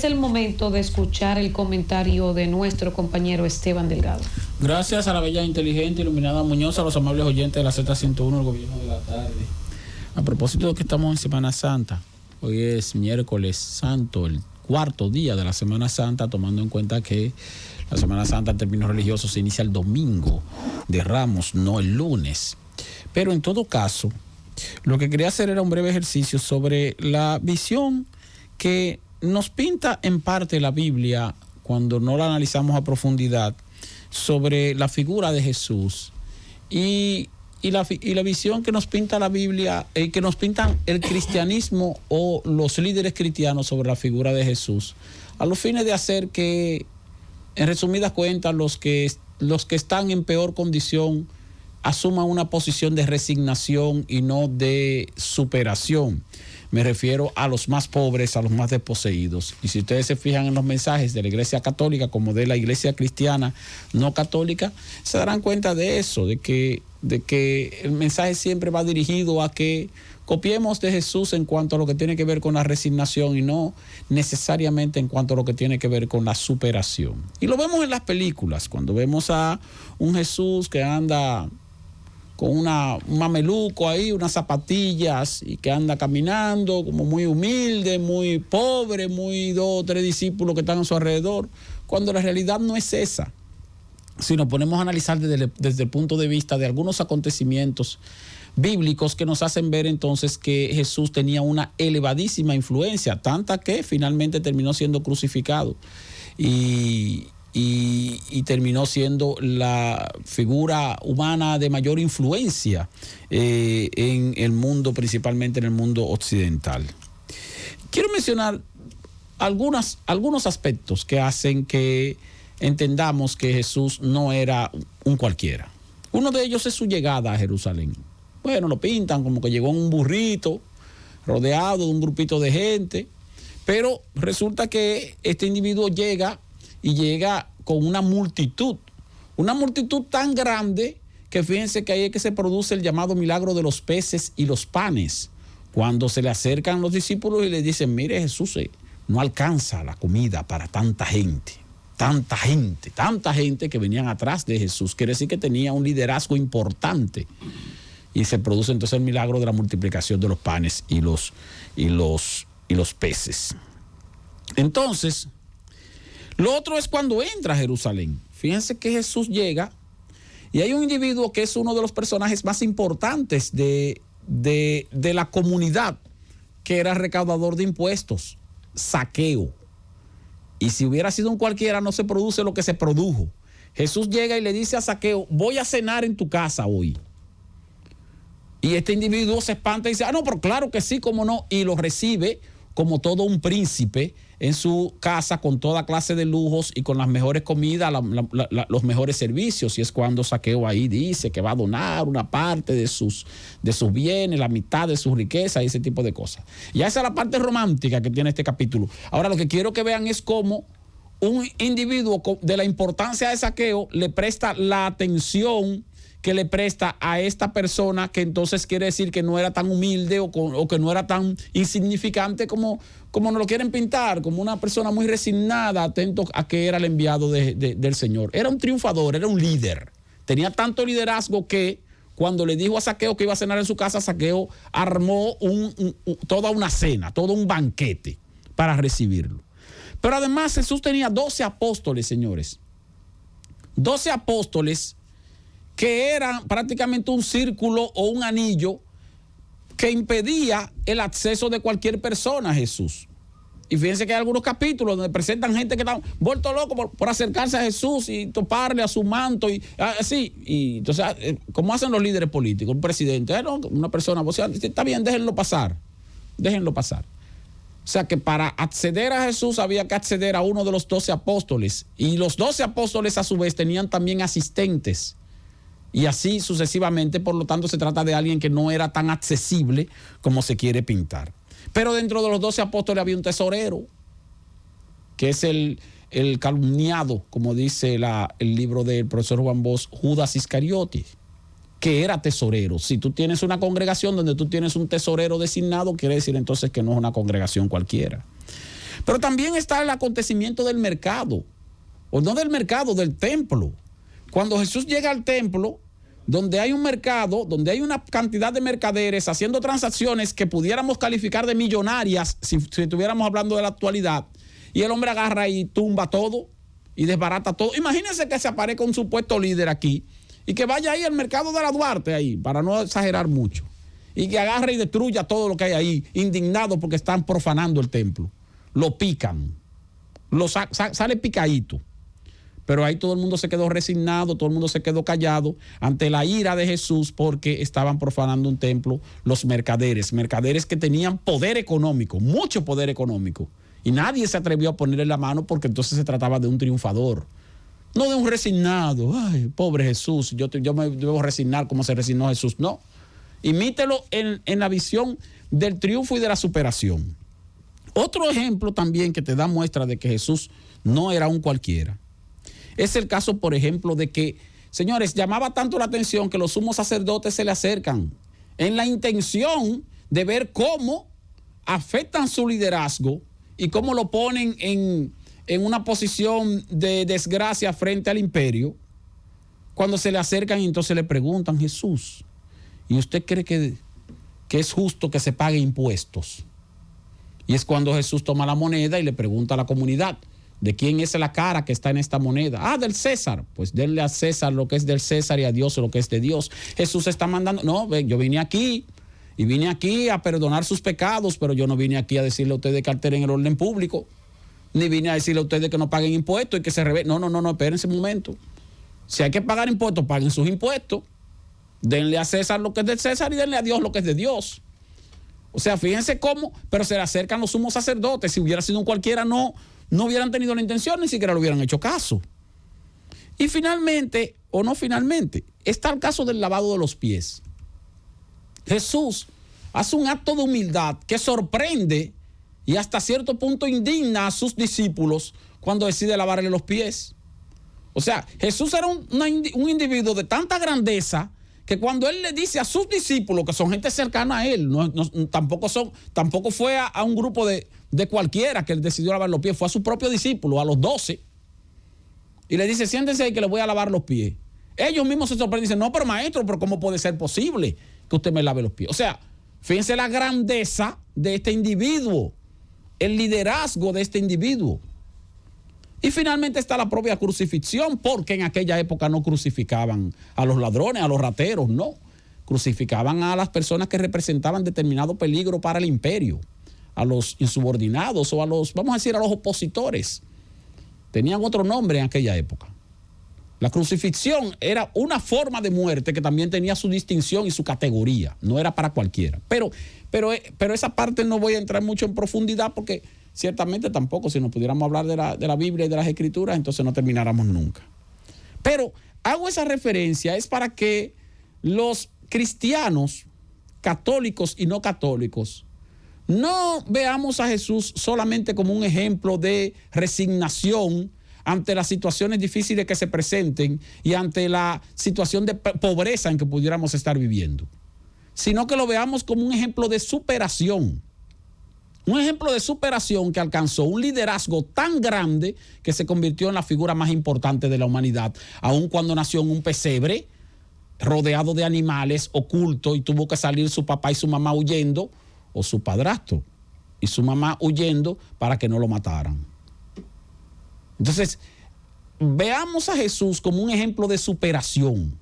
es el momento de escuchar el comentario de nuestro compañero Esteban Delgado. Gracias a la bella, inteligente, iluminada Muñoz, a los amables oyentes de la Z101, el gobierno de la tarde. A propósito de que estamos en Semana Santa, hoy es miércoles santo, el cuarto día de la Semana Santa, tomando en cuenta que la Semana Santa en términos religiosos se inicia el domingo de Ramos, no el lunes. Pero en todo caso, lo que quería hacer era un breve ejercicio sobre la visión que nos pinta en parte la Biblia cuando no la analizamos a profundidad sobre la figura de Jesús y la visión que nos pinta la Biblia, que nos pintan el cristianismo o los líderes cristianos sobre la figura de Jesús, a los fines de hacer que, en resumidas cuentas, los que están en peor condición asuman una posición de resignación y no de superación. Me refiero a los más pobres, a los más desposeídos. Y si ustedes se fijan en los mensajes de la Iglesia Católica como de la Iglesia Cristiana no católica, se darán cuenta de eso, de que el mensaje siempre va dirigido a que copiemos de Jesús en cuanto a lo que tiene que ver con la resignación y no necesariamente en cuanto a lo que tiene que ver con la superación. Y lo vemos en las películas, cuando vemos a un Jesús que anda con un mameluco ahí, unas zapatillas, y que anda caminando como muy humilde, muy pobre, muy 2 o 3 discípulos que están a su alrededor, cuando la realidad no es esa. Si nos ponemos a analizar desde el punto de vista de algunos acontecimientos bíblicos que nos hacen ver entonces que Jesús tenía una elevadísima influencia, tanta que finalmente terminó siendo crucificado y terminó siendo la figura humana de mayor influencia en el mundo, principalmente en el mundo occidental. Quiero mencionar algunos aspectos que hacen que entendamos que Jesús no era un cualquiera. Uno de ellos es su llegada a Jerusalén. Bueno, lo pintan como que llegó en un burrito, rodeado de un grupito de gente, pero resulta que este individuo llega con una multitud tan grande que fíjense que ahí es que se produce el llamado milagro de los peces y los panes. Cuando se le acercan los discípulos y le dicen, mire Jesús, no alcanza la comida para tanta gente que venían atrás de Jesús. Quiere decir que tenía un liderazgo importante. Y se produce entonces el milagro de la multiplicación de los panes y los peces. Entonces, lo otro es cuando entra a Jerusalén. Fíjense que Jesús llega y hay un individuo que es uno de los personajes más importantes de la comunidad, que era recaudador de impuestos, Zaqueo. Y si hubiera sido un cualquiera, no se produce lo que se produjo. Jesús llega y le dice a Zaqueo, voy a cenar en tu casa hoy. Y este individuo se espanta y dice, no, pero claro que sí, cómo no. Y lo recibe como todo un príncipe en su casa, con toda clase de lujos y con las mejores comidas, los mejores servicios. Y es cuando Zaqueo ahí dice que va a donar una parte de sus bienes, la mitad de sus riquezas y ese tipo de cosas. Y esa es la parte romántica que tiene este capítulo. Ahora lo que quiero que vean es cómo un individuo de la importancia de Zaqueo le presta la atención que le presta a esta persona, que entonces quiere decir que no era tan humilde o que no era tan insignificante como nos lo quieren pintar, como una persona muy resignada, atento a que era el enviado del Señor. Era un triunfador, era un líder. Tenía tanto liderazgo que cuando le dijo a Zaqueo que iba a cenar en su casa, Zaqueo armó toda una cena, todo un banquete para recibirlo. Pero además Jesús tenía 12 apóstoles, señores. 12 apóstoles que eran prácticamente un círculo o un anillo que impedía el acceso de cualquier persona a Jesús. Y fíjense que hay algunos capítulos donde presentan gente que está vuelto loco por acercarse a Jesús y toparle a su manto y así. Y entonces, como hacen los líderes políticos, un presidente, una persona, o sea, está bien, déjenlo pasar. O sea que para acceder a Jesús había que acceder a uno de los 12 apóstoles. Y los 12 apóstoles a su vez tenían también asistentes. Y así sucesivamente, por lo tanto se trata de alguien que no era tan accesible como se quiere pintar. Pero dentro de los 12 apóstoles había un tesorero, que es el calumniado, como dice el libro del profesor Juan Bosch, Judas Iscariote, que era tesorero. Si tú tienes una congregación donde tú tienes un tesorero designado, quiere decir entonces que no es una congregación cualquiera. Pero también está el acontecimiento del mercado, o no del mercado, del templo. Cuando Jesús llega al templo, donde hay un mercado, donde hay una cantidad de mercaderes haciendo transacciones que pudiéramos calificar de millonarias si estuviéramos hablando de la actualidad, y el hombre agarra y tumba todo y desbarata todo. Imagínense que se aparezca un supuesto líder aquí y que vaya ahí al mercado de la Duarte, ahí, para no exagerar mucho, y que agarre y destruya todo lo que hay ahí, indignado porque están profanando el templo. Lo pican, sale picadito. Pero ahí todo el mundo se quedó resignado, todo el mundo se quedó callado ante la ira de Jesús porque estaban profanando un templo los mercaderes que tenían poder económico, mucho poder económico. Y nadie se atrevió a ponerle la mano porque entonces se trataba de un triunfador, no de un resignado. Ay, pobre Jesús, yo me debo resignar como se resignó Jesús. No, imítelo en la visión del triunfo y de la superación. Otro ejemplo también que te da muestra de que Jesús no era un cualquiera es el caso, por ejemplo, de que, señores, llamaba tanto la atención que los sumos sacerdotes se le acercan en la intención de ver cómo afectan su liderazgo y cómo lo ponen en una posición de desgracia frente al imperio. Cuando se le acercan y entonces le preguntan: Jesús, ¿y usted cree que es justo que se pague impuestos? Y es cuando Jesús toma la moneda y le pregunta a la comunidad: ¿de quién es la cara que está en esta moneda? Ah, del César. Pues denle a César lo que es del César y a Dios lo que es de Dios. Jesús está mandando, no, yo vine aquí a perdonar sus pecados, pero yo no vine aquí a decirle a ustedes que alteren el orden público, ni vine a decirle a ustedes que no paguen impuestos y que se rebelen. No, espérense un momento. Si hay que pagar impuestos, paguen sus impuestos. Denle a César lo que es del César y denle a Dios lo que es de Dios. O sea, fíjense cómo, pero se le acercan los sumos sacerdotes. Si hubiera sido un cualquiera, no hubieran tenido la intención, ni siquiera le hubieran hecho caso. Y finalmente, o no finalmente, está el caso del lavado de los pies. Jesús hace un acto de humildad que sorprende y hasta cierto punto indigna a sus discípulos cuando decide lavarle los pies. O sea, Jesús era un individuo de tanta grandeza que cuando él le dice a sus discípulos, que son gente cercana a él, tampoco fue a un grupo de cualquiera que él decidió lavar los pies, fue a su propio discípulo, a los 12, y le dice: siéntense ahí que le voy a lavar los pies. Ellos mismos se sorprenden y dicen: no, pero maestro, pero ¿cómo puede ser posible que usted me lave los pies? O sea, fíjense la grandeza de este individuo, el liderazgo de este individuo. Y finalmente está la propia crucifixión, porque en aquella época no crucificaban a los ladrones, a los rateros, no. Crucificaban a las personas que representaban determinado peligro para el imperio, a los insubordinados o a los, vamos a decir, a los opositores. Tenían otro nombre en aquella época. La crucifixión era una forma de muerte que también tenía su distinción y su categoría, no era para cualquiera. Pero esa parte no voy a entrar mucho en profundidad porque ciertamente tampoco, si nos pudiéramos hablar de la Biblia y de las Escrituras, entonces no termináramos nunca. Pero hago esa referencia es para que los cristianos, católicos y no católicos, no veamos a Jesús solamente como un ejemplo de resignación ante las situaciones difíciles que se presenten y ante la situación de pobreza en que pudiéramos estar viviendo, sino que lo veamos como un ejemplo de superación. Un ejemplo de superación que alcanzó un liderazgo tan grande que se convirtió en la figura más importante de la humanidad, aun cuando nació en un pesebre, rodeado de animales, oculto, y tuvo que salir su papá y su mamá huyendo, o su padrastro y su mamá huyendo para que no lo mataran. Entonces, veamos a Jesús como un ejemplo de superación,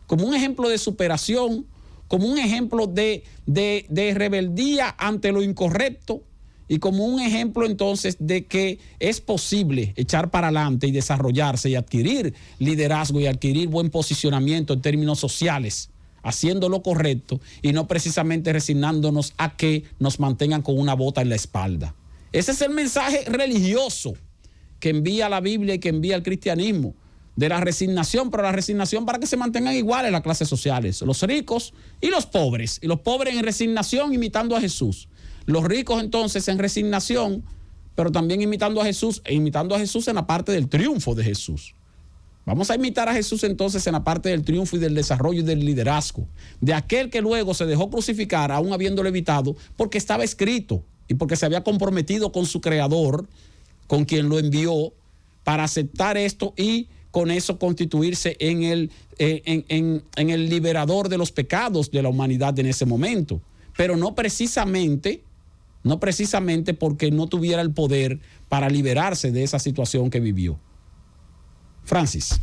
como un ejemplo de superación, como un ejemplo de rebeldía ante lo incorrecto y como un ejemplo entonces de que es posible echar para adelante y desarrollarse y adquirir liderazgo y adquirir buen posicionamiento en términos sociales, haciendo lo correcto y no precisamente resignándonos a que nos mantengan con una bota en la espalda. Ese es el mensaje religioso que envía la Biblia y que envía el cristianismo, de la resignación, pero la resignación para que se mantengan iguales las clases sociales, los ricos y los pobres en resignación imitando a Jesús, los ricos entonces en resignación, pero también imitando a Jesús en la parte del triunfo de Jesús. Vamos a imitar a Jesús entonces en la parte del triunfo y del desarrollo y del liderazgo, de aquel que luego se dejó crucificar aún habiéndolo evitado, porque estaba escrito y porque se había comprometido con su creador, con quien lo envió, para aceptar esto y con eso constituirse en el liberador de los pecados de la humanidad en ese momento. Pero no precisamente porque no tuviera el poder para liberarse de esa situación que vivió. Francis.